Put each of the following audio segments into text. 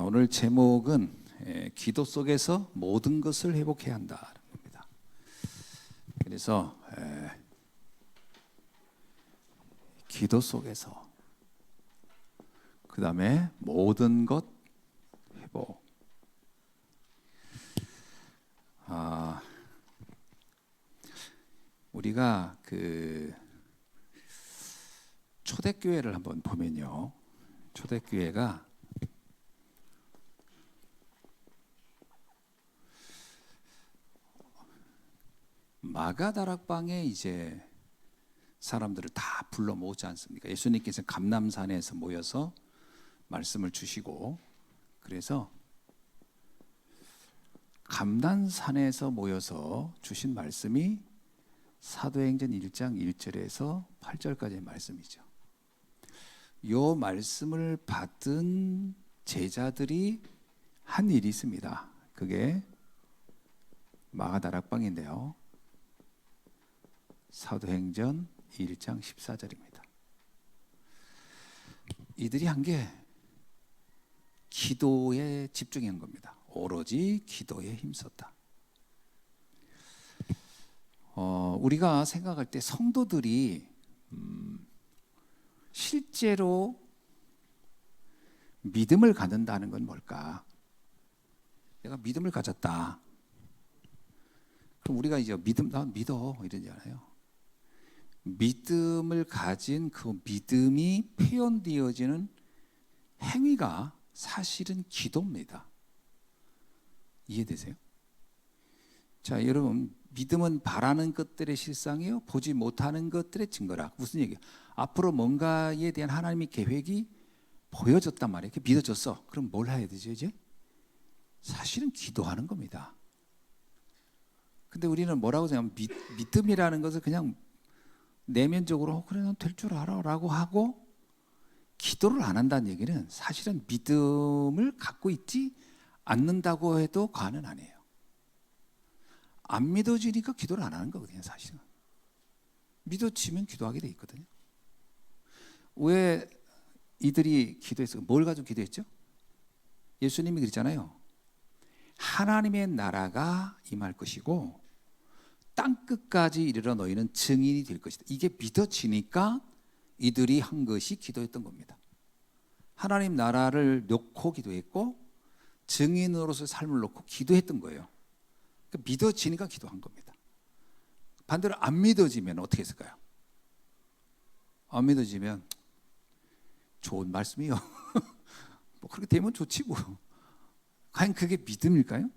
오늘 제목은 기도 속에서 모든 것을 회복해야 한다는 겁니다. 그래서 기도 속에서 그 다음에 모든 것 회복. 우리가 그 초대교회를 한번 보면요, 초대교회가 마가다락방에 이제 사람들을 다 불러 모으지 않습니까? 예수님께서 감람산에서 모여서 말씀을 주시고, 그래서 감람산에서 모여서 주신 말씀이 사도행전 1장 1절에서 8절까지의 말씀이죠. 이 말씀을 받은 제자들이 한 일이 있습니다. 그게 마가다락방인데요, 사도행전 1장 14절입니다. 이들이 한 게 기도에 집중한 겁니다. 오로지 기도에 힘썼다. 우리가 생각할 때 성도들이 실제로 믿음을 갖는다는 건 뭘까? 내가 믿음을 가졌다. 그럼 우리가 이제 난 믿어 이러잖아요. 믿음을 가진 그 믿음이 표현되어지는 행위가 사실은 기도입니다. 이해되세요? 자, 여러분, 믿음은 바라는 것들의 실상이요, 보지 못하는 것들의 증거라. 무슨 얘기예요? 앞으로 뭔가에 대한 하나님의 계획이 보여졌단 말이에요. 믿어졌어. 그럼 뭘 해야 되죠, 이제? 사실은 기도하는 겁니다. 근데 우리는 뭐라고 생각하면 믿음이라는 것을 그냥 내면적으로 그래 난 될 줄 알아 라고 하고 기도를 안 한다는 얘기는 사실은 믿음을 갖고 있지 않는다고 해도 과언은 아니에요. 안 믿어지니까 기도를 안 하는 거거든요. 사실은 믿어지면 기도하게 돼 있거든요. 왜 이들이 기도했어요? 뭘 가지고 기도했죠? 예수님이 그랬잖아요. 하나님의 나라가 임할 것이고 땅끝까지 이르러 너희는 증인이 될 것이다. 이게 믿어지니까 이들이 한 것이 기도했던 겁니다. 하나님 나라를 놓고 기도했고 증인으로서의 삶을 놓고 기도했던 거예요. 그러니까 믿어지니까 기도한 겁니다. 반대로 안 믿어지면 어떻게 했을까요? 안 믿어지면 좋은 말씀이요. 뭐 그렇게 되면 좋지 뭐. 과연 그게 믿음일까요?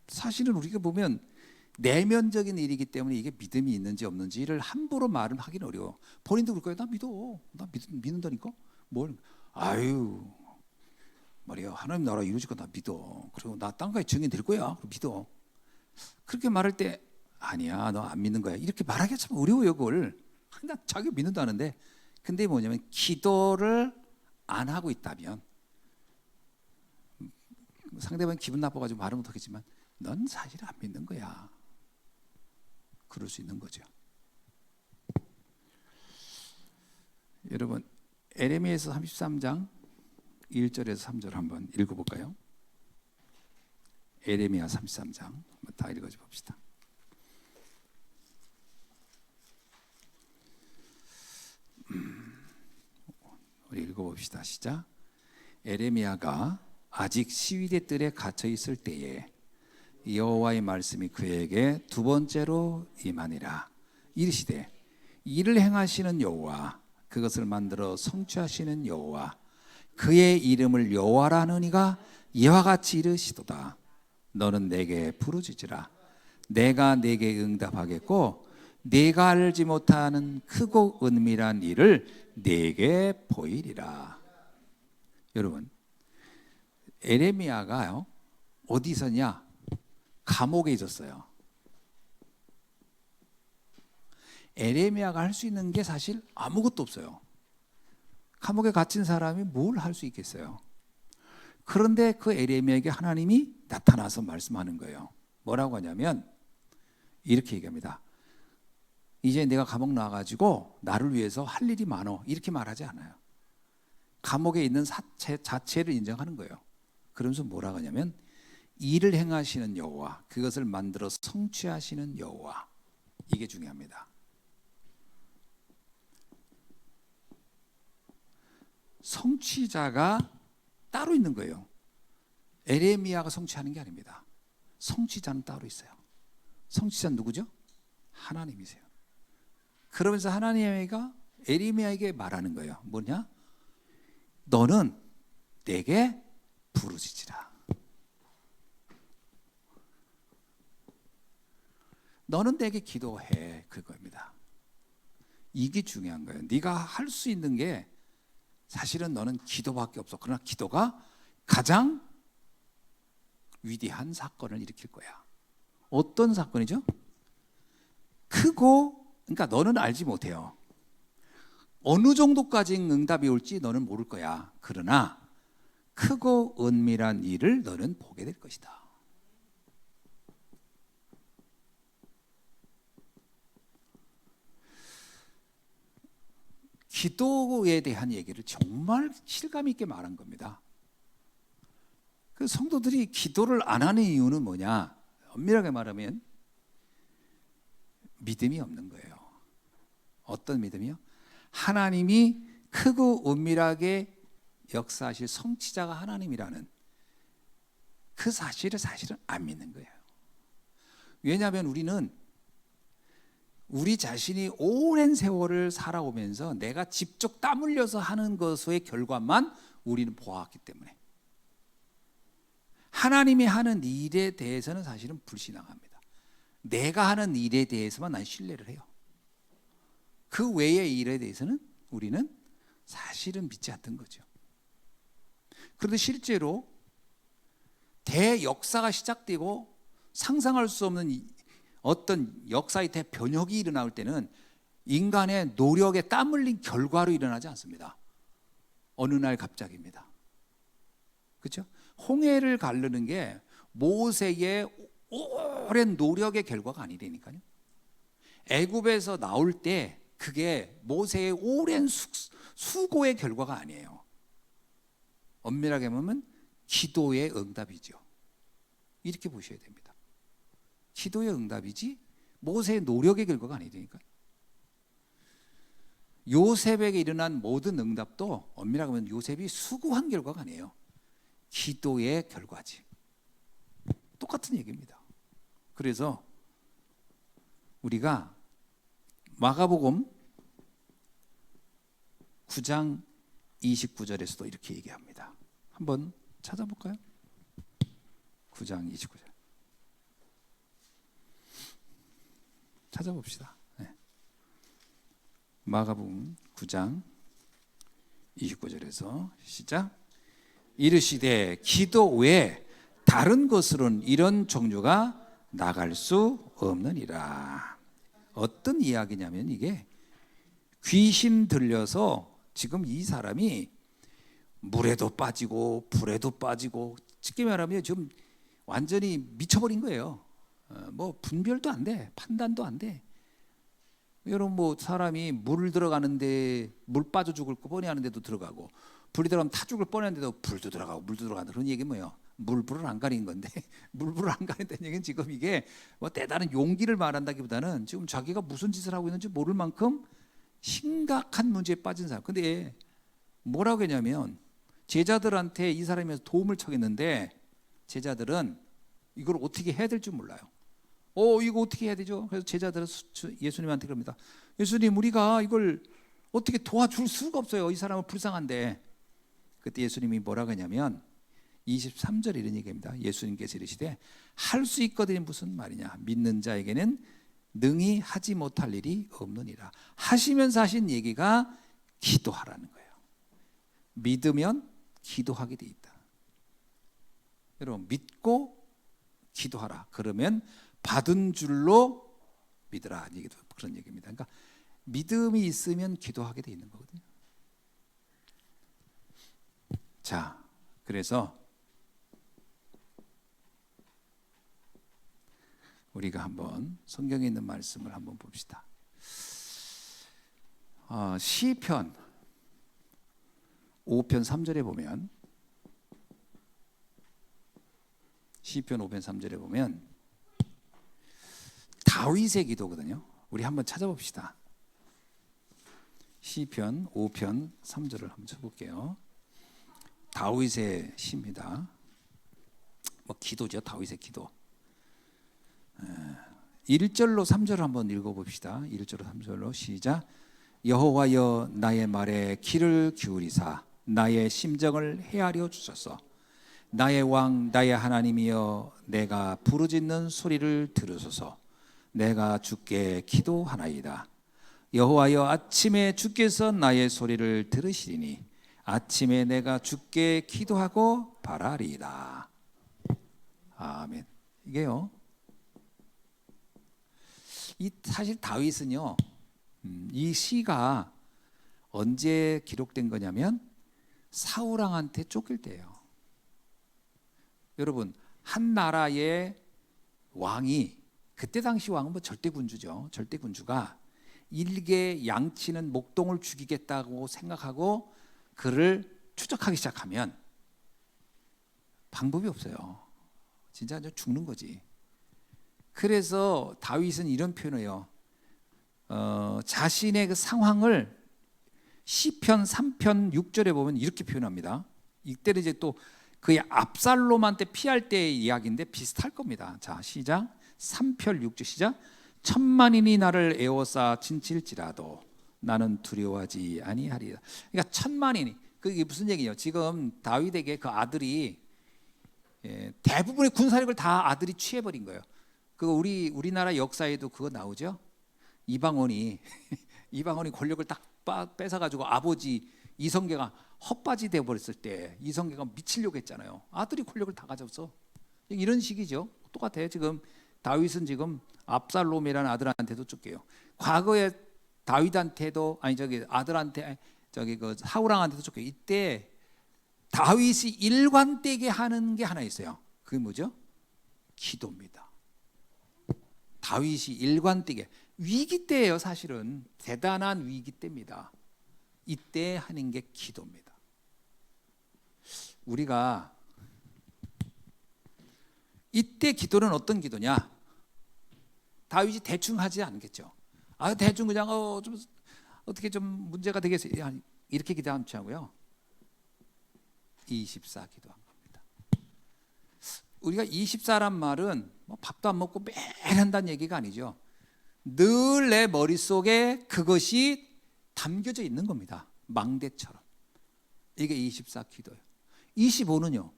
사실은 우리가 보면 내면적인 일이기 때문에 이게 믿음이 있는지 없는지를 함부로 말을 하기는 어려워. 본인도 그럴 거예요. 나 믿어. 나 믿는다니까. 뭘? 아유 말이야. 하나님 나라 이루어질 거 나 믿어. 그리고 나 땅까지 증인 될 거야. 믿어. 그렇게 말할 때 아니야. 너 안 믿는 거야. 이렇게 말하기가 참 어려워요. 그걸. 나 자기 믿는다는데. 근데 뭐냐면 기도를 안 하고 있다면 상대방이 기분 나빠가지고 말은 못하겠지만 넌 사실 안 믿는 거야. 그럴 수 있는 거죠. 여러분, 에레미야서 33장 1절에서 3절 한번 읽어볼까요? 에레미야 33장 한번 다 읽어줘 봅시다. 우리 읽어봅시다. 시작. 에레미야가 아직 시위대 뜰에 갇혀 있을 때에 여호와의 말씀이 그에게 두 번째로 임하니라. 이르시되 이를 행하시는 여호와, 그것을 만들어 성취하시는 여호와, 그의 이름을 여호와라 하느니가 이와 같이 이르시도다. 너는 내게 부르짖으라. 내가 내게 응답하겠고 네가 알지 못하는 크고 은밀한 일을 네게 보이리라. 여러분, 에레미야가요 어디 있었냐? 감옥에 있었어요. 에레미야가 할 수 있는 게 사실 아무것도 없어요. 감옥에 갇힌 사람이 뭘 할 수 있겠어요? 그런데 그 에레미야에게 하나님이 나타나서 말씀하는 거예요. 뭐라고 하냐면 이렇게 얘기합니다. 이제 내가 감옥 나와가지고 나를 위해서 할 일이 많어. 이렇게 말하지 않아요. 감옥에 있는 사체 자체를 인정하는 거예요. 그러면서 뭐라고 하냐면 일을 행하시는 여호와, 그것을 만들어 성취하시는 여호와, 이게 중요합니다. 성취자가 따로 있는 거예요. 에레미야가 성취하는 게 아닙니다. 성취자는 따로 있어요. 성취자는 누구죠? 하나님이세요. 그러면서 하나님이가 에레미야에게 말하는 거예요. 뭐냐? 너는 내게 부르짖으라. 너는 내게 기도해, 그겁니다. 이게 중요한 거예요. 네가 할 수 있는 게 사실은 너는 기도밖에 없어. 그러나 기도가 가장 위대한 사건을 일으킬 거야. 어떤 사건이죠? 크고, 그러니까 너는 알지 못해요. 어느 정도까지 응답이 올지 너는 모를 거야. 그러나 크고 은밀한 일을 너는 보게 될 것이다. 기도에 대한 얘기를 정말 실감 있게 말한 겁니다. 그 성도들이 기도를 안 하는 이유는 뭐냐? 엄밀하게 말하면 믿음이 없는 거예요. 어떤 믿음이요? 하나님이 크고 은밀하게 역사하실 성취자가 하나님이라는 그 사실을 사실은 안 믿는 거예요. 왜냐하면 우리는 우리 자신이 오랜 세월을 살아오면서 내가 직접 땀 흘려서 하는 것의 결과만 우리는 보아왔기 때문에 하나님이 하는 일에 대해서는 사실은 불신앙합니다. 내가 하는 일에 대해서만 난 신뢰를 해요. 그 외의 일에 대해서는 우리는 사실은 믿지 않던 거죠. 그런데 실제로 대역사가 시작되고 상상할 수 없는 어떤 역사의 대변혁이 일어날 때는 인간의 노력에 땀 흘린 결과로 일어나지 않습니다. 어느 날 갑자기입니다. 그렇죠? 홍해를 가르는 게 모세의 오랜 노력의 결과가 아니라니까요. 애굽에서 나올 때 그게 모세의 오랜 수고의 결과가 아니에요. 엄밀하게 보면 기도의 응답이죠. 이렇게 보셔야 됩니다. 기도의 응답이지 모세의 노력의 결과가 아니라니까요. 요셉에게 일어난 모든 응답도 엄밀하게 보면 요셉이 수고한 결과가 아니에요. 기도의 결과지. 똑같은 얘기입니다. 그래서 우리가 마가복음 9장 29절에서도 이렇게 얘기합니다. 한번 찾아볼까요? 9장 29절. 찾아봅시다. 네. 마가복음 9장 29절에서 시작. 이르시되 기도 외에 다른 것으로는 이런 종류가 나갈 수 없느니라. 어떤 이야기냐면 이게 귀신 들려서 지금 이 사람이 물에도 빠지고 불에도 빠지고 쉽게 말하면 지금 완전히 미쳐버린 거예요. 뭐 분별도 안 돼, 판단도 안 돼. 여러분 뭐 사람이 물 들어가는데 물 빠져 죽을 거 뻔히 하는데도 들어가고 불이 들어가면 타 죽을 뻔했는데도 불도 들어가고 물도 들어간다. 그런 얘기 뭐예요? 물불을 안 가리는 건데 물불을 안 가린다는 얘기는 지금 이게 뭐 대단한 용기를 말한다기보다는 지금 자기가 무슨 짓을 하고 있는지 모를 만큼 심각한 문제에 빠진 사람. 근데 뭐라고 했냐면 제자들한테 이 사람이 도움을 청했는데 제자들은 이걸 어떻게 해야 될 줄 몰라요. 이거 어떻게 해야 되죠? 그래서 제자들은 예수님한테 그럽니다. 예수님, 우리가 이걸 어떻게 도와줄 수가 없어요. 이 사람은 불쌍한데. 그때 예수님이 뭐라고 하냐면 23절 이런 얘기입니다. 예수님께서 이르시되 할 수 있거든요. 무슨 말이냐? 믿는 자에게는 능히 하지 못할 일이 없느니라. 하시면서 하신 얘기가 기도하라는 거예요. 믿으면 기도하게 돼 있다. 여러분 믿고 기도하라. 그러면 받은 줄로 믿으라. 얘기도 그런 얘기입니다. 그러니까 믿음이 있으면 기도하게 돼 있는 거거든요. 자, 그래서 우리가 한번 성경에 있는 말씀을 한번 봅시다. 시편 5편 3절에 보면, 시편 5편 3절에 보면 다윗의 기도거든요. 우리 한번 찾아봅시다. 시편 5편 3절을 한번 쳐볼게요. 다윗의 시입니다. 뭐 기도죠. 다윗의 기도. 1절로 3절을 한번 읽어봅시다. 1절로 3절로 시작. 여호와여 나의 말에 귀를 기울이사 나의 심정을 헤아려 주소서. 나의 왕 나의 하나님이여 내가 부르짖는 소리를 들으소서. 내가 주께 기도하나이다. 여호와여 아침에 주께서 나의 소리를 들으시리니 아침에 내가 주께 기도하고 바라리이다. 아멘. 이게요. 이 사실 다윗은요. 이 시가 언제 기록된 거냐면 사울 왕한테 쫓길 때예요. 여러분, 한 나라의 왕이, 그때 당시 왕은 뭐 절대군주죠. 절대군주가 일개 양치는 목동을 죽이겠다고 생각하고 그를 추적하기 시작하면 방법이 없어요. 진짜 죽는 거지. 그래서 다윗은 이런 표현을 해요. 자신의 그 상황을 시편 3편 6절에 보면 이렇게 표현합니다. 이때는 이제 또 그의 압살롬한테 피할 때의 이야기인데 비슷할 겁니다. 자, 시작. 3편 6절 시작. 천만인이 나를 에워싸 친칠지라도 나는 두려워하지 아니하리라. 그러니까 천만인이, 그게 무슨 얘기예요? 지금 다윗에게 그 아들이 대부분의 군사력을 다 아들이 취해버린 거예요. 그거 우리나라 역사에도 그거 나오죠. 이방원이 권력을 딱 뺏어가지고 아버지 이성계가 헛바지 되어버렸을 때 이성계가 미치려고 했잖아요. 아들이 권력을 다 가졌어. 이런 식이죠. 똑같아요. 지금 다윗은 지금 압살롬이라는 아들한테도 쫓겨요. 과거에 다윗한테도 아들한테 그 사울왕한테도 쫓겨요. 이때 다윗이 일관되게 하는 게 하나 있어요. 그게 뭐죠? 기도입니다. 다윗이 일관되게, 위기 때예요. 사실은 대단한 위기 때입니다. 이때 하는 게 기도입니다. 우리가 이때 기도는 어떤 기도냐? 다윗이 대충 하지 않겠죠. 대충 그냥 좀 어떻게 좀 문제가 되겠어요. 이렇게 기도하지 않고요. 24 기도한 겁니다. 우리가 24란 말은 뭐 밥도 안 먹고 매일 한다는 얘기가 아니죠. 늘 내 머릿속에 그것이 담겨져 있는 겁니다. 망대처럼. 이게 24 기도예요. 25는요.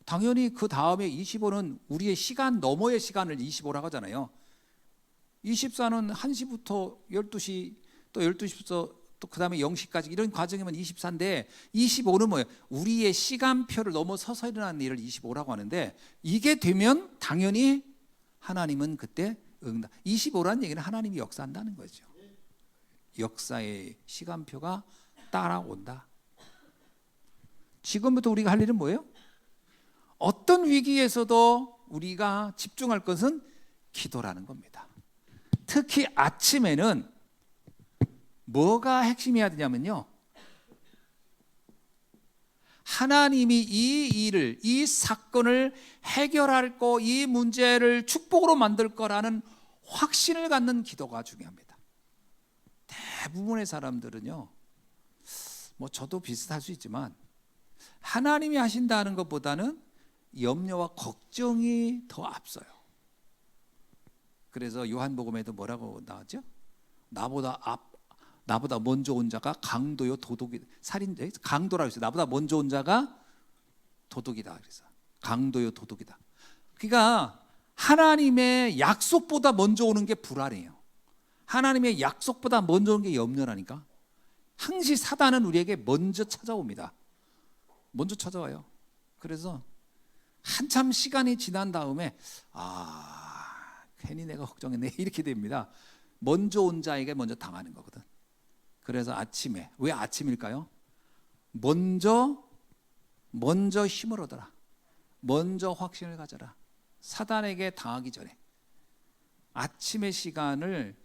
당연히 그 다음에 25는 우리의 시간 너머의 시간을 25라고 하잖아요. 24는 1시부터 12시, 또 12시부터 또 그 다음에 0시까지 이런 과정이면 24인데 25는 뭐예요? 우리의 시간표를 넘어서서 일어나는 일을 25라고 하는데, 이게 되면 당연히 하나님은 그때 응답. 25라는 얘기는 하나님이 역사한다는 거죠. 역사의 시간표가 따라온다. 지금부터 우리가 할 일은 뭐예요? 어떤 위기에서도 우리가 집중할 것은 기도라는 겁니다. 특히 아침에는 뭐가 핵심이어야 되냐면요, 하나님이 이 일을, 이 사건을 해결할 거, 이 문제를 축복으로 만들 거라는 확신을 갖는 기도가 중요합니다. 대부분의 사람들은요, 뭐 저도 비슷할 수 있지만 하나님이 하신다는 것보다는 염려와 걱정이 더 앞서요. 그래서 요한복음에도 뭐라고 나왔죠? 나보다 먼저 온 자가 강도요 도둑이, 살인자, 강도라고 했어요. 나보다 먼저 온 자가 도둑이다. 그래서 강도요 도둑이다. 그러니까 하나님의 약속보다 먼저 오는 게 불안해요. 하나님의 약속보다 먼저 오는 게 염려라니까. 항시 사단은 우리에게 먼저 찾아옵니다. 먼저 찾아와요. 그래서 한참 시간이 지난 다음에 괜히 내가 걱정했네 이렇게 됩니다. 먼저 온 자에게 먼저 당하는 거거든. 그래서 아침에, 왜 아침일까요? 먼저 힘을 얻어라. 먼저 확신을 가져라. 사단에게 당하기 전에. 아침의 시간을,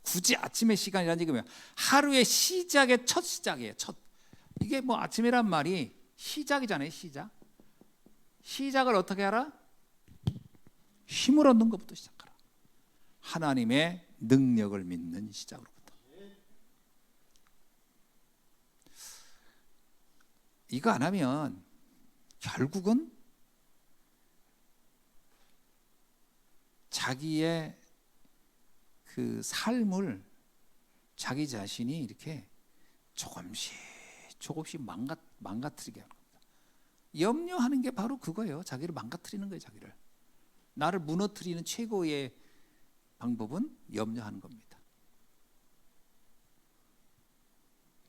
굳이 아침의 시간이라는 얘기면 하루의 시작의 첫 시작이에요. 이게 뭐 아침이란 말이 시작이잖아요. 시작을 어떻게 하라? 힘을 얻는 것부터 시작하라. 하나님의 능력을 믿는 시작으로부터. 이거 안 하면 결국은 자기의 그 삶을 자기 자신이 이렇게 조금씩 망가뜨리게 하는 겁니다. 염려하는 게 바로 그거예요. 자기를 망가뜨리는 거예요. 자기를. 나를 무너뜨리는 최고의 방법은 염려하는 겁니다.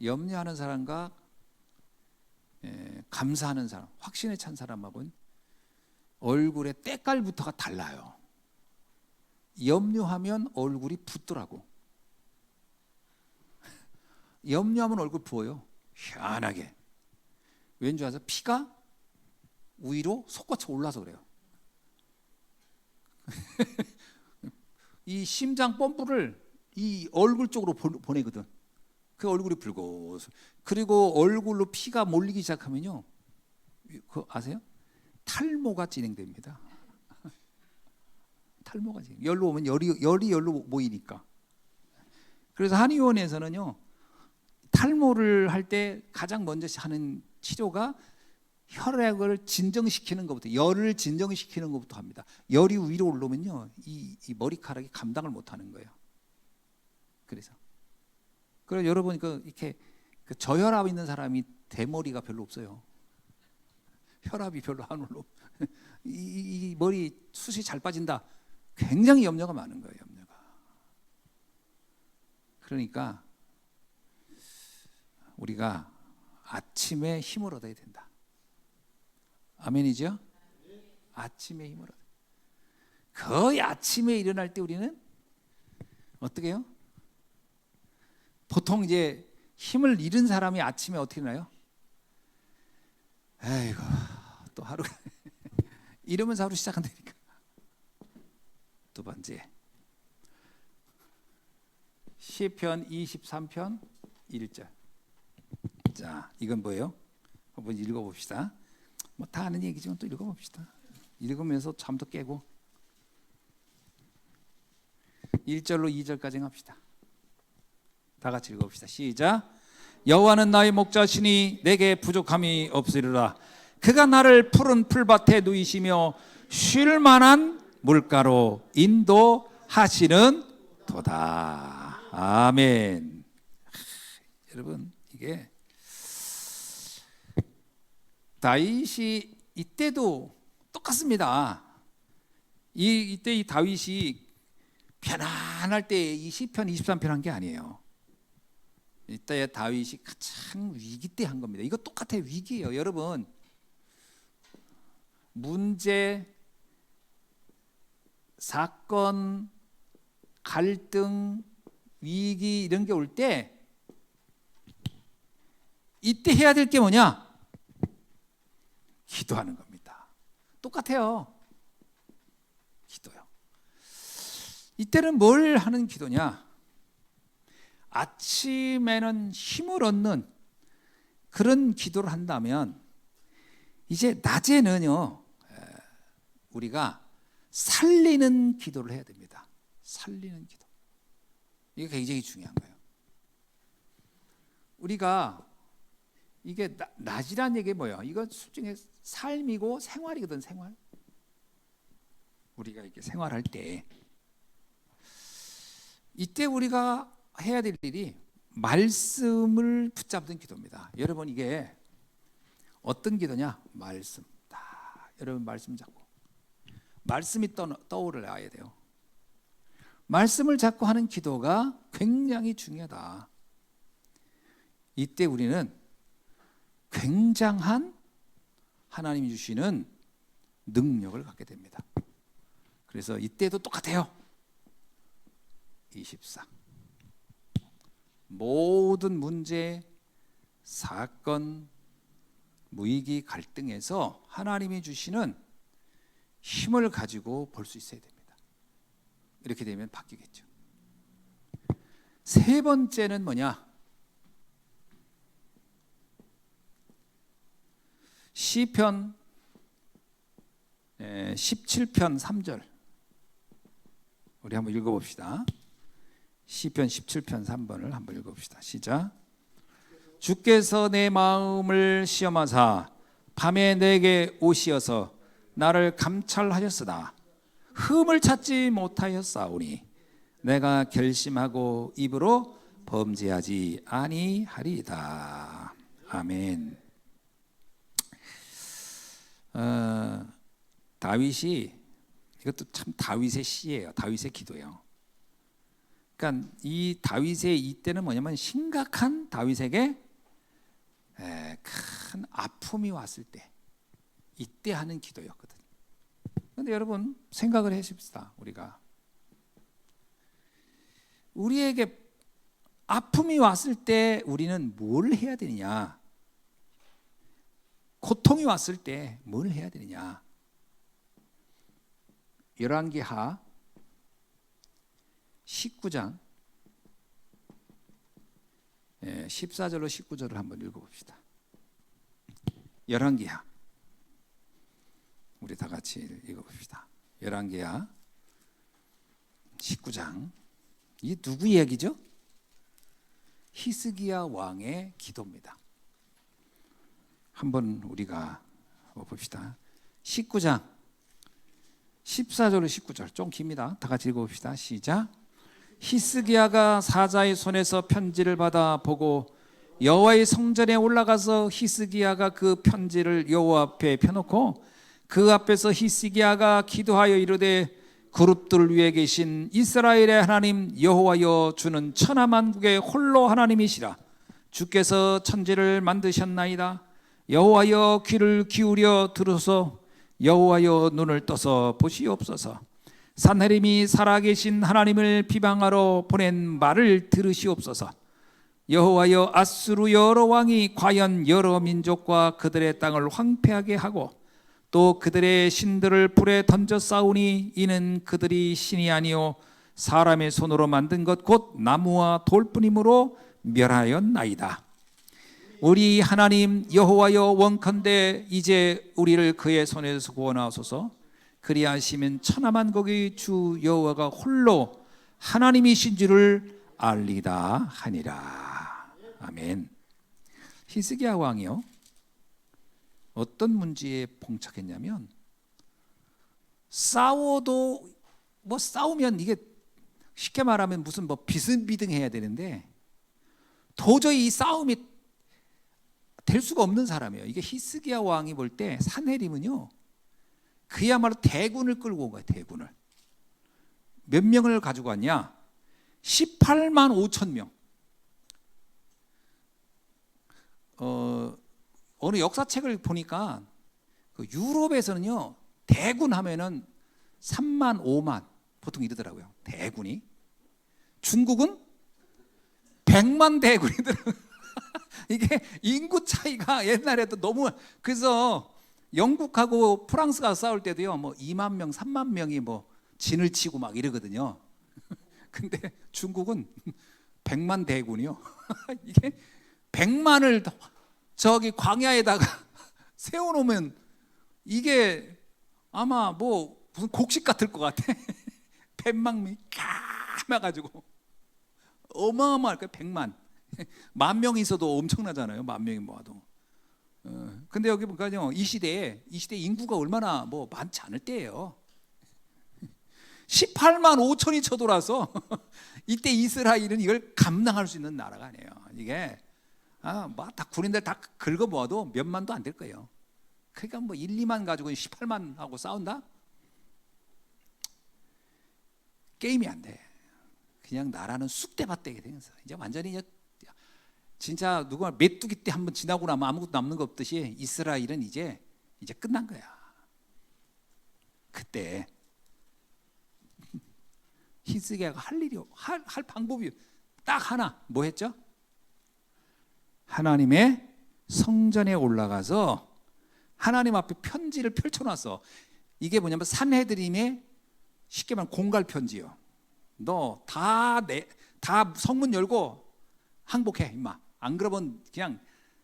염려하는 사람과 감사하는 사람, 확신에 찬 사람하고는 얼굴의 때깔부터가 달라요. 염려하면 얼굴이 붓더라고. 염려하면 얼굴 부어요. 희한하게. 왠지 아세요? 피가 위로 솟구쳐 올라서 그래요. 이 심장 펌프를 이 얼굴 쪽으로 보내거든. 그 얼굴이 붉고, 그리고 얼굴로 피가 몰리기 시작하면요, 그거 아세요? 탈모가 진행됩니다. 탈모가 진행. 열로 오면 열이 열로 모이니까. 그래서 한의원에서는요, 탈모를 할 때 가장 먼저 하는 치료가 혈액을 진정시키는 것부터, 열을 진정시키는 것부터 합니다. 열이 위로 올라오면요, 이 머리카락이 감당을 못하는 거예요. 그래서 여러분 이렇게 저혈압 있는 사람이 대머리가 별로 없어요. 혈압이 별로 안 올라. 이 머리 숱이 잘 빠진다. 굉장히 염려가 많은 거예요. 염려가. 그러니까 우리가 아침에 힘을 얻어야 된다. 아멘이죠? 아침에 힘을 얻어야 된다. 거의 아침에 일어날 때 우리는 어떻게 해요? 보통 이제 힘을 잃은 사람이 아침에 어떻게 나요? 아이고, 또 하루가 이러면서 하루 시작한다니까. 두 번째, 시편 23편 1절. 자, 이건 뭐예요? 한번 읽어봅시다. 뭐 다 아는 얘기지만 또 읽어봅시다. 읽으면서 잠도 깨고. 1절로 2절까지 합시다. 다 같이 읽어봅시다. 시작. 여호와는 나의 목자시니 내게 부족함이 없으리라. 그가 나를 푸른 풀밭에 누이시며 쉴 만한 물가로 인도하시는 도다. 아멘. 여러분, 이게 다윗이 이때도 똑같습니다. 이때 이 다윗이 편안할 때 이 시편 23편 한 게 아니에요. 이때 다윗이 가장 위기 때 한 겁니다. 이거 똑같아요. 위기예요. 여러분, 문제, 사건, 갈등, 위기 이런 게 올 때 이때 해야 될 게 뭐냐? 기도하는 겁니다. 똑같아요. 기도요. 이때는 뭘 하는 기도냐? 아침에는 힘을 얻는 그런 기도를 한다면 이제 낮에는요, 우리가 살리는 기도를 해야 됩니다. 살리는 기도. 이게 굉장히 중요한 거예요. 우리가 이게 낮이란 얘기 뭐예요? 이건 솔직히 삶이고 생활이거든. 생활. 우리가 이렇게 생활할 때 이때 우리가 해야 될 일이 말씀을 붙잡는 기도입니다. 여러분, 이게 어떤 기도냐? 말씀. 여러분, 말씀 잡고 말씀이 떠오르야 돼요. 말씀을 잡고 하는 기도가 굉장히 중요하다. 이때 우리는 굉장한 하나님이 주시는 능력을 갖게 됩니다. 그래서 이때도 똑같아요. 24. 모든 문제, 사건, 위기, 갈등에서 하나님이 주시는 힘을 가지고 볼 수 있어야 됩니다. 이렇게 되면 바뀌겠죠. 세 번째는 뭐냐? 시편 17편 3절 우리 한번 읽어봅시다. 시편 17편 3번을 한번 읽어봅시다. 시작. 주께서 내 마음을 시험하사 밤에 내게 오시어서 나를 감찰하셨으나 흠을 찾지 못하였사오니 내가 결심하고 입으로 범죄하지 아니하리이다. 아멘. 다윗이 이것도 참 다윗의 시예요. 다윗의 기도예요. 그러니까 이 다윗의 이때는 뭐냐면 심각한 다윗에게 큰 아픔이 왔을 때 이때 하는 기도였거든요. 그런데 여러분 생각을 해봅시다. 우리에게 아픔이 왔을 때 우리는 뭘 해야 되느냐? 고통이 왔을 때 뭘 해야 되느냐? 열왕기하 19장 14절로 19절을 한번 읽어봅시다. 열왕기하 우리 다 같이 읽어봅시다. 열왕기하 19장 이게 누구 이야기죠? 히스기야 왕의 기도입니다. 한번 우리가 봅시다. 19장 14절로 19절 좀 깁니다. 다 같이 읽어봅시다. 시작. 히스기야가 사자의 손에서 편지를 받아 보고 여호와의 성전에 올라가서 히스기야가 그 편지를 여호와 앞에 펴놓고 그 앞에서 히스기야가 기도하여 이르되 그룹들 위에 계신 이스라엘의 하나님 여호와여 주는 천하만국의 홀로 하나님이시라. 주께서 천지를 만드셨나이다. 여호와여 귀를 기울여 들으소서. 여호와여 눈을 떠서 보시옵소서. 산헤립이 살아계신 하나님을 비방하러 보낸 말을 들으시옵소서. 여호와여 아수르 여러 왕이 과연 여러 민족과 그들의 땅을 황폐하게 하고 또 그들의 신들을 불에 던져 싸우니 이는 그들이 신이 아니요 사람의 손으로 만든 것 곧 나무와 돌뿐이므로 멸하였나이다. 우리 하나님 여호와여 원컨대 이제 우리를 그의 손에서 구원하소서. 그리하시면 천하만국의 주 여호와가 홀로 하나님이신 줄을 알리다 하니라. 아멘. 히스기야 왕이요 어떤 문제에 봉착했냐면 싸워도 싸우면 이게 쉽게 말하면 무슨 비승비등해야 되는데 도저히 이 싸움이 될 수가 없는 사람이에요. 이게 히스기야 왕이 볼 때 산헤립은요 그야말로 대군을 끌고 온 거예요. 대군을 몇 명을 가지고 왔냐? 18만 5천 명. 어느 역사책을 보니까 그 유럽에서는요 대군 하면은 3만 5만 보통 이러더라고요. 대군이. 중국은 100만 대군이더라고요. 이게 인구 차이가 옛날에도 너무. 그래서 영국하고 프랑스가 싸울 때도요 2만 명 3만 명이 진을 치고 막 이러거든요. 근데 중국은 100만 대군이요. 이게 100만을 저기 광야에다가 세워놓으면 이게 아마 무슨 곡식 같을 것 같아. 100만이 까매가지고 어마어마할 거야. 100만. 10,000명이 있어도 엄청나잖아요. 10,000명이 모아도. 근데 여기 보니까요 이 시대에 인구가 얼마나 많지 않을 때예요. 18만 5천이 쳐돌아서 이때 이스라엘은 이걸 감당할 수 있는 나라가 아니에요. 이게 다 군인들 다 긁어 모아도 몇 만도 안 될 거예요. 그러니까 1, 2만 가지고 18만 하고 싸운다? 게임이 안 돼. 그냥 나라는 쑥대밭되게 되면서 이제 완전히 진짜 누가 메뚜기 때 한번 지나고 나면 아무것도 남는 거 없듯이 이스라엘은 이제 끝난 거야. 그때 히스기야가 할 방법이 딱 하나. 뭐 했죠? 하나님의 성전에 올라가서 하나님 앞에 편지를 펼쳐놨어. 이게 뭐냐면 산헤드림의 쉽게 말하면 공갈 편지요. 너 다 성문 열고 항복해 임마. 안 그러면 그냥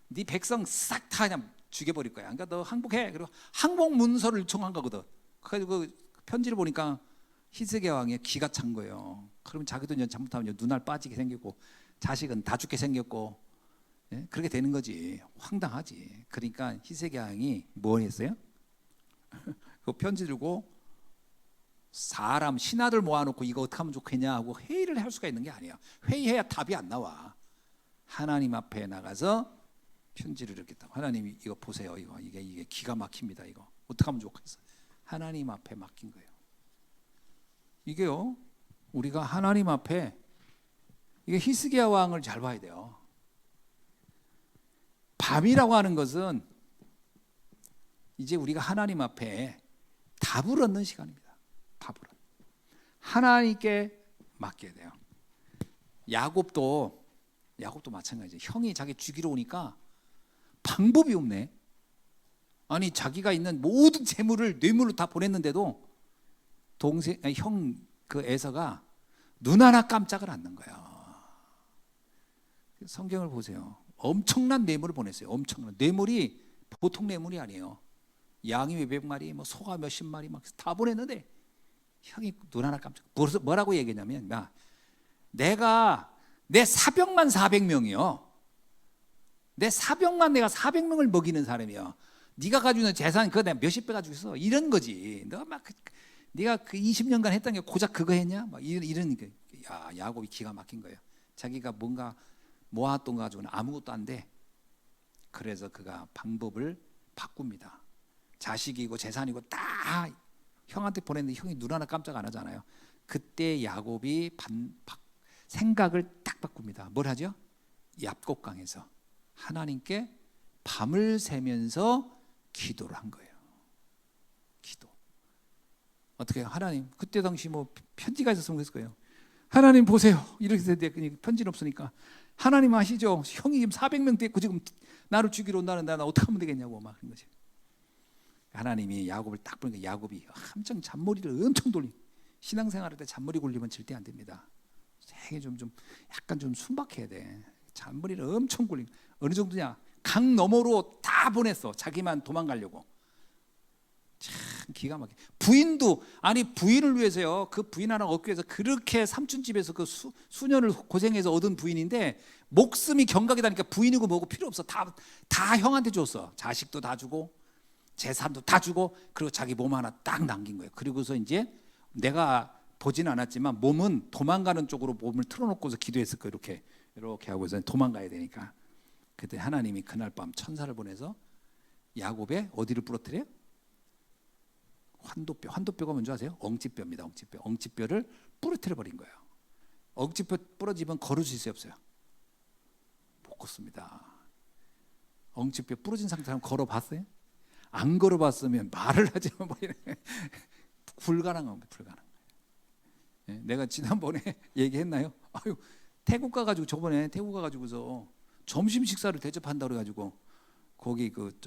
네 백성 싹 다 그냥 죽여버릴 거야. 그러니까 너 항복해. 그리고 항복 문서를 요청한 거거든. 그래서 그 편지를 보니까 히스기야 왕이 기가 찬 거예요. 그러면 자기도 이제 잘못하면 눈알 빠지게 생겼고 자식은 다 죽게 생겼고, 예? 그렇게 되는 거지. 황당하지. 그러니까 히스기야 왕이 뭘 했어요? 그 편지 들고 사람 신하들 모아놓고 이거 어떻게 하면 좋겠냐 하고 회의를 할 수가 있는 게 아니야. 회의해야 답이 안 나와. 하나님 앞에 나가서 편지를 이렇게 딱, 하나님이 이거 보세요. 이게 기가 막힙니다. 이거 어떻게 하면 좋겠어? 하나님 앞에 맡긴 거예요. 이게요, 우리가 하나님 앞에, 이게 히스기야 왕을 잘 봐야 돼요. 밤이라고 하는 것은 이제 우리가 하나님 앞에 답을 얻는 시간입니다. 답을 하나님께 맡겨야 돼요. 야곱도 마찬가지예요. 형이 자기 죽이러 오니까 방법이 없네. 아니 자기가 있는 모든 재물을 뇌물로 다 보냈는데도 형 그 에서가 눈 하나 깜짝을 안 는 거야. 성경을 보세요. 엄청난 뇌물을 보냈어요. 엄청난 뇌물이 보통 뇌물이 아니에요. 양이 몇백 마리, 뭐 소가 몇십 마리 막 다 보냈는데 형이 눈 하나 깜짝. 뭐라고 얘기했냐면, 야, 내가 내 사병만 400명이요. 내 사병만 내가 400명을 먹이는 사람이야. 네가 가지고 있는 재산 그거 내가 몇십 배 가지고 있어. 이런 거지. 너 막 네가 그 20년간 했던 게 고작 그거 했냐? 막 이런 게. 야, 야곱이 기가 막힌 거예요. 자기가 뭔가 모았던 거 가지고는 아무것도 안 돼. 그래서 그가 방법을 바꿉니다. 자식이고 재산이고 다 형한테 보냈는데 형이 눈 하나 깜짝 안 하잖아요. 그때 야곱이 생각을 딱 바꿉니다. 뭘 하죠? 얍곡강에서 하나님께 밤을 새면서 기도를 한 거예요. 기도. 어떻게 해요? 하나님, 그때 당시 뭐 편지가 있었으면 그랬을 거예요. 하나님 보세요. 이렇게 됐는데 편지는 없으니까 하나님 아시죠? 형이 지금 400명 됐고 지금 나를 죽이러 온다는데 나 어떻게 하면 되겠냐고 막 그런 거지. 하나님이 야곱을 딱 보니까 야곱이 엄청 잔머리를 엄청 돌리. 신앙생활할 때 잔머리 굴리면 절대 안 됩니다. 되게 좀 약간 좀 순박해야 돼. 잔머리를 엄청 굴리. 어느 정도냐? 강 너머로 다 보냈어. 자기만 도망가려고. 참 기가 막혀. 부인도 부인을 위해서요. 그 부인 하나 얻기 위해서 그렇게 삼촌 집에서 그 수년을 고생해서 얻은 부인인데 목숨이 경각이다니까 부인이고 뭐고 필요 없어. 다 형한테 줬어. 자식도 다 주고 재산도 다 주고 그리고 자기 몸 하나 딱 남긴 거예요. 그리고서 이제 내가 보진 않았지만 몸은 도망가는 쪽으로 몸을 틀어놓고서 기도했을 거예요. 이렇게 하고서 도망가야 되니까. 그때 하나님이 그날 밤 천사를 보내서 야곱의 어디를 부러뜨려요? 환도뼈가 뭔지 아세요? 엉치뼈입니다. 엉치뼈를 부러뜨려 버린 거예요. 엉치뼈 부러지면 걸을 수 있어요, 없어요? 못 걷습니다. 엉치뼈 부러진 상태로 걸어봤어요? 안 걸어봤으면 말을 하지 뭐 불가능한 거예요. 내가 지난번에 얘기했나요? 태국 가가지고서 점심 식사를 대접한다 그래가지고 거기 그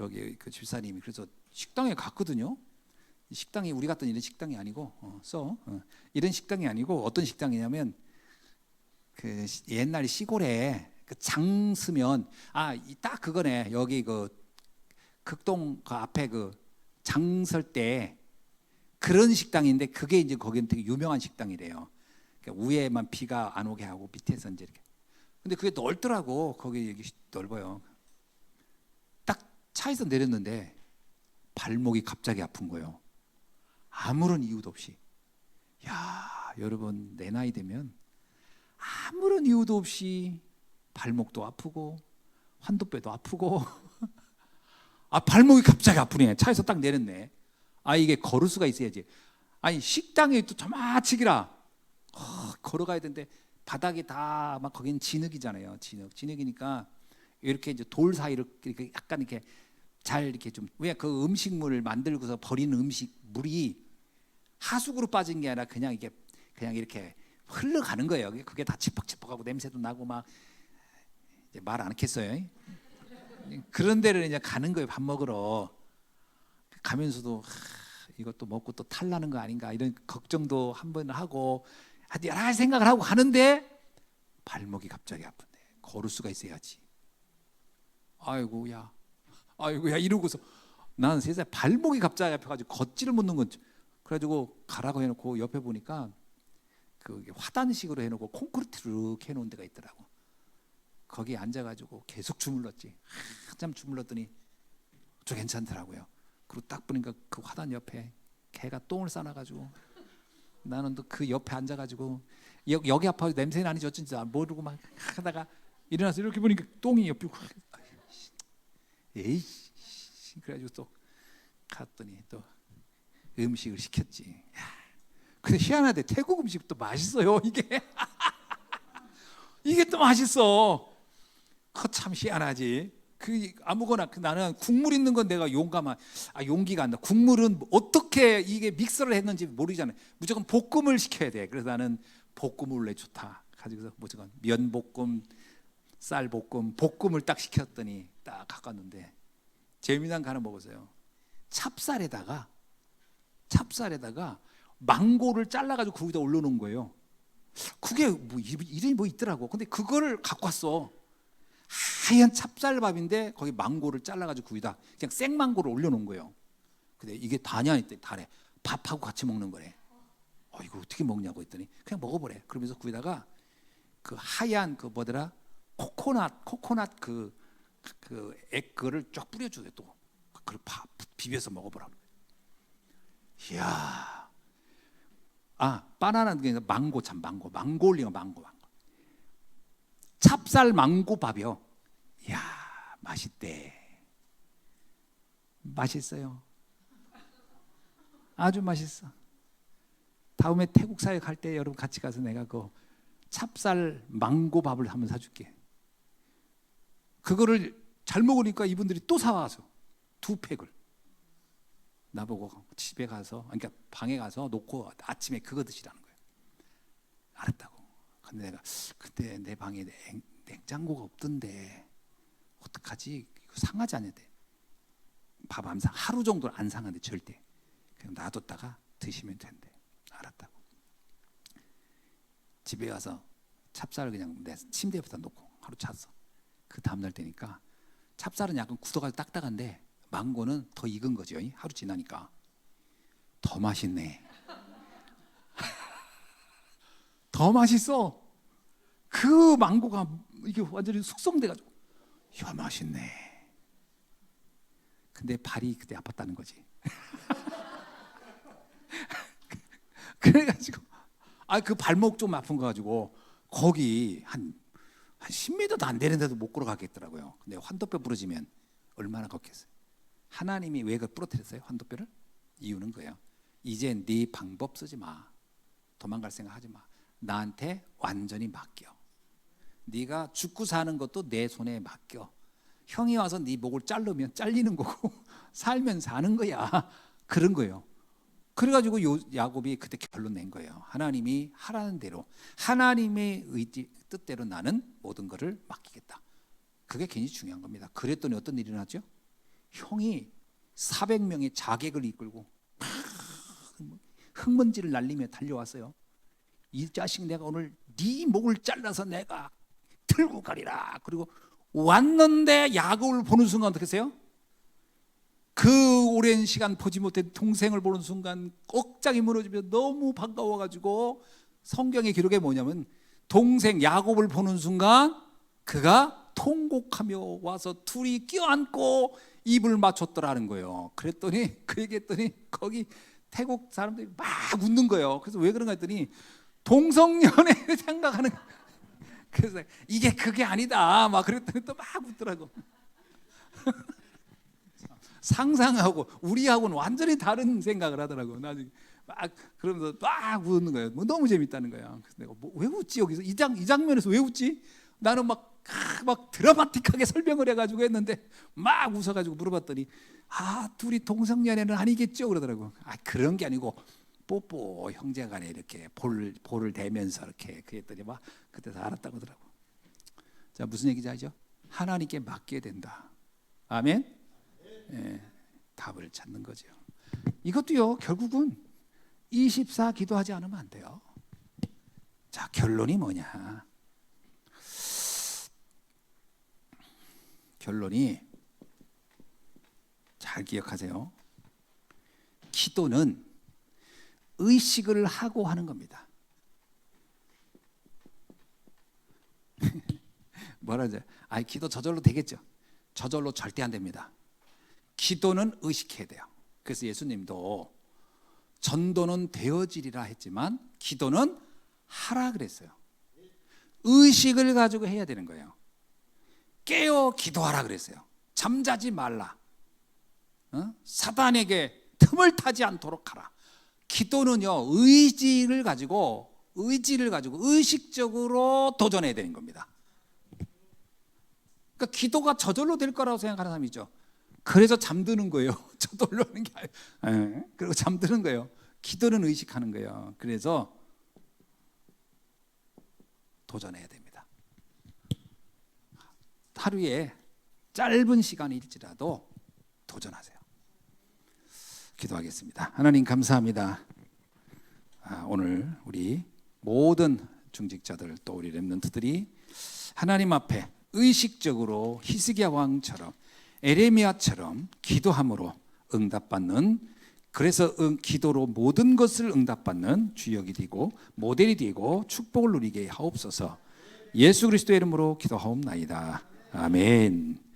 집사님이 그래서 식당에 갔거든요. 식당이 우리 갔던 이런 식당이 아니고 이런 식당이 아니고 어떤 식당이냐면 그 옛날 시골에 그 장 서면 딱 그거네. 여기 그 극동 그 앞에 그 장 설 때 그런 식당인데 그게 이제 거기는 되게 유명한 식당이래요. 그러니까 위에만 비가 안 오게 하고 밑에서 이제 이렇게. 근데 그게 넓더라고. 거기 넓어요. 딱 차에서 내렸는데 발목이 갑자기 아픈 거예요. 아무런 이유도 없이. 야, 여러분 내 나이 되면 아무런 이유도 없이 발목도 아프고 환도뼈도 아프고 발목이 갑자기 아프네. 차에서 딱 내렸네. 이게 걸을 수가 있어야지. 식당에 또 저마치기라 걸어가야 되는데 바닥이 다 막 거기는 진흙이잖아요. 진흙이니까 이렇게 이제 돌 사이를 이렇게 약간 이렇게 잘 이렇게 좀 왜 그 음식물을 만들고서 버리는 음식물이 하수구로 빠진 게 아니라 그냥 이렇게 흘러가는 거예요. 그게 다 치퍽치퍽하고 냄새도 나고 막 이제 말 안 하겠어요. 그런 데를 이제 가는 거예요. 밥 먹으러 가면서도 이것도 먹고 또 탈나는 거 아닌가 이런 걱정도 한번 하고 여러 가지 생각을 하고 가는데 발목이 갑자기 아픈데 걸을 수가 있어야지. 아이고 야 아이고야 이러고서 나는 세상에 발목이 갑자기 아파가지고 걷지를 못하는 건지. 그래가지고 가라고 해놓고 옆에 보니까 그 화단식으로 해놓고 콘크리트를 이렇게 해놓은 데가 있더라고. 거기에 앉아가지고 계속 주물렀지. 한참 주물렀더니 저 괜찮더라고요. 그리고 딱 보니까 그 화단 옆에 개가 똥을 싸놔가지고 나는 또 그 옆에 앉아가지고 여기 아파서 냄새 나는지 어쩐지 모르고 막 하다가 일어나서 이렇게 보니까 똥이 옆에 에이 그래가지고 또 갔더니 또 음식을 시켰지. 근데 희한하대 태국 음식도 맛있어요. 이게 이게 또 맛있어. 그거 참 희한하지. 그 아무거나 나는 국물 있는 건 내가 용기가 안 나. 국물은 어떻게 이게 믹서를 했는지 모르잖아요. 무조건 볶음을 시켜야 돼. 그래서 나는 볶음을 원래 좋다 가지고서 무조건 면볶음, 쌀볶음, 볶음을 딱 시켰더니 딱 갖고 왔는데 재미난 거 하나 먹었어요. 찹쌀에다가 망고를 잘라가지고 거기다 올려놓은 거예요. 그게 뭐 이름이 뭐 있더라고. 근데 그거를 갖고 왔어. 하얀 찹쌀밥인데 거기 망고를 잘라가지고 거기다 그냥 생망고를 올려놓은 거예요. 근데 이게 다냐 했더니 다래. 밥하고 같이 먹는 거래. 이거 어떻게 먹냐고 했더니 그냥 먹어보래. 그러면서 거기다가 그 하얀 그 뭐더라 코코넛 그거를 쫙 뿌려주게 또 그걸 비벼서 먹어보라고. 이야. 바나나 그러니까 망고 올린 거 망고. 찹쌀 망고 밥이요. 이야 맛있대. 맛있어요. 아주 맛있어. 다음에 태국 사역 할 때 여러분 같이 가서 내가 그 찹쌀 망고 밥을 한번 사줄게. 그거를 잘 먹으니까 이분들이 또 사와서 2팩을 나보고 집에 가서 그러니까 방에 가서 놓고 아침에 그거 드시라는 거예요. 알았다고. 근데 내가 그때 내 방에 냉장고가 없던데 어떡하지? 이거 상하지 않는데 밥 안 상 하루 정도는 안 상한데 절대 그냥 놔뒀다가 드시면 된대. 알았다고. 집에 가서 찹쌀을 그냥 내 침대에다 놓고 하루 찼어. 그 다음날 되니까 찹쌀은 약간 굳어가지고 딱딱한데 망고는 더 익은 거죠. 하루 지나니까 더 맛있네. 더 맛있어. 그 망고가 이게 완전히 숙성돼가지고 이야 맛있네. 근데 발이 그때 아팠다는 거지. 그래가지고 그 발목 좀 아픈 거 가지고 거기 한 10m도 안 되는데도 못 걸어가겠더라고요. 근데 환도뼈 부러지면 얼마나 걷겠어요. 하나님이 왜 그걸 부러뜨렸어요? 환도뼈를? 이유는 거예요. 이제 네 방법 쓰지 마. 도망갈 생각 하지 마. 나한테 완전히 맡겨. 네가 죽고 사는 것도 내 손에 맡겨. 형이 와서 네 목을 자르면 잘리는 거고 살면 사는 거야. 그런 거예요. 그래가지고 야곱이 그때 결론 낸 거예요. 하나님이 하라는 대로 하나님의 뜻대로 나는 모든 것을 맡기겠다. 그게 굉장히 중요한 겁니다. 그랬더니 어떤 일이 일어났죠? 형이 400명의 자객을 이끌고 흙먼지를 날리며 달려왔어요. 이 자식 내가 오늘 네 목을 잘라서 내가 들고 가리라. 그리고 왔는데 야곱을 보는 순간 어떻게 했어요? 그 오랜 시간 보지 못한 동생을 보는 순간 억장이 무너지며 너무 반가워가지고 성경의 기록에 뭐냐면 동생 야곱을 보는 순간 그가 통곡하며 와서 둘이 껴안고 입을 맞췄더라는 거예요. 그랬더니 그 얘기했더니 거기 태국 사람들이 막 웃는 거예요. 그래서 왜 그런가 했더니 동성연애 생각하는. 그래서 이게 그게 아니다 막 그랬더니 또 막 웃더라고. 상상하고 우리하고는 완전히 다른 생각을 하더라고. 나중에 막 그러면서 막 웃는 거예요. 뭐 너무 재밌다는 거야. 그래서 내가 왜 웃지 여기서 이 장면에서 왜 웃지? 나는 막 드라마틱하게 설명을 해가지고 했는데 막 웃어가지고 물어봤더니 둘이 동성연애는 아니겠죠 그러더라고. 그런 게 아니고 뽀뽀 형제간에 이렇게 볼을 대면서 이렇게 그랬더니 막 그때서 알았다고 하더라고. 자 무슨 얘기인지 알죠? 하나님께 맡겨야 된다. 아멘. 답을 찾는 거죠. 이것도요 결국은 24 기도하지 않으면 안 돼요. 자 결론이 뭐냐? 결론이 잘 기억하세요. 기도는 의식을 하고 하는 겁니다. 뭐라 하죠? 기도 저절로 되겠죠? 저절로 절대 안 됩니다. 기도는 의식해야 돼요. 그래서 예수님도 전도는 되어지리라 했지만 기도는 하라 그랬어요. 의식을 가지고 해야 되는 거예요. 깨어 기도하라 그랬어요. 잠자지 말라. 사단에게 틈을 타지 않도록 하라. 기도는요, 의지를 가지고 의식적으로 도전해야 되는 겁니다. 그러니까 기도가 저절로 될 거라고 생각하는 사람이 있죠. 그래서 잠드는 거예요. 저절로 하는 게 아니에요. 그리고 잠드는 거예요. 기도는 의식하는 거예요. 그래서 도전해야 됩니다. 하루에 짧은 시간일지라도 도전하세요. 기도하겠습니다. 하나님 감사합니다. 오늘 우리 모든 중직자들 또 우리 렘넌트들이 하나님 앞에 의식적으로 히스기야 왕처럼 에레미야처럼 기도함으로 응답받는, 그래서 기도로 모든 것을 응답받는 주역이 되고 모델이 되고 축복을 누리게 하옵소서. 예수 그리스도의 이름으로 기도하옵나이다. 아멘.